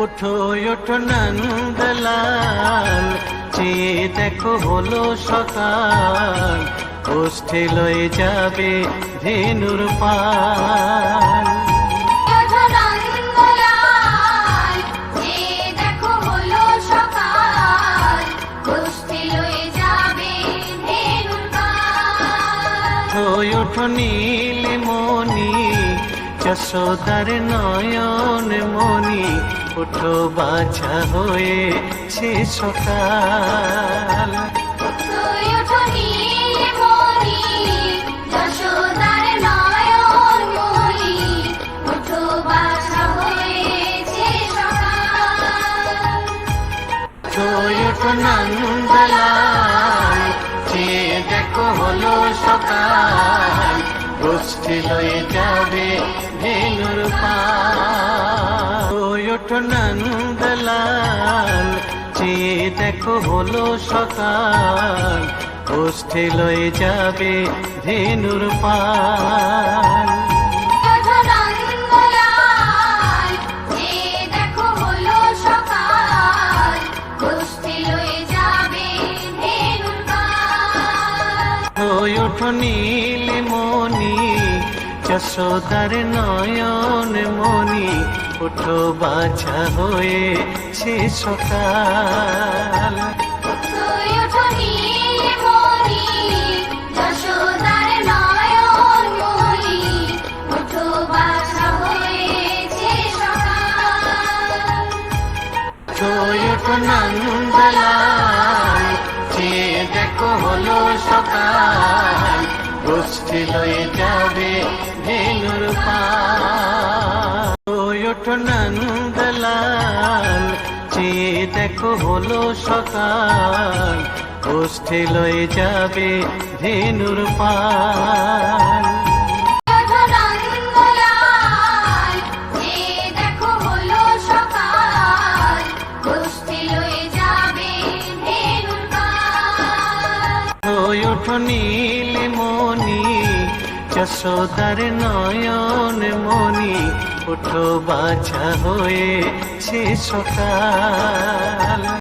ওঠো ওঠো নন্দলাল, চেয়ে দেখো হলো সকাল, গোষ্ঠী লয়ে যাবে ধেনুর পাল। ওঠো নীলমণি, যশোদার নয়ন মণি, ওঠো বাছা হয়ে সে সকাল। ওঠো নন্দলাল, চেয়ে দেখো হলো সকাল, গোষ্ঠী লয়ে যাবে ধেনুর পাল। ওঠো নন্দলাল, চেয়ে দেখো হলো সকাল, গোষ্ঠী লয়ে যাবে ধেনুর পাল। ওঠো নীলমণি, যশোদার নয়ন মণি, ওঠো বাছা হয়ে সে সকাল। ওঠো নন্দলাল, চেয়ে দেখো হলো সকাল, গোষ্ঠী লয়ে যাবে ধেনুর পাল। ওঠো নন্দলাল, চেয়ে দেখো হলো সকাল, গোষ্ঠী লয়ে যাবে ধেনুর পাল। ওঠো নীলমণি, যশোদার নয়ন মণি, ওঠো বাছা হয়ে সে সকাল।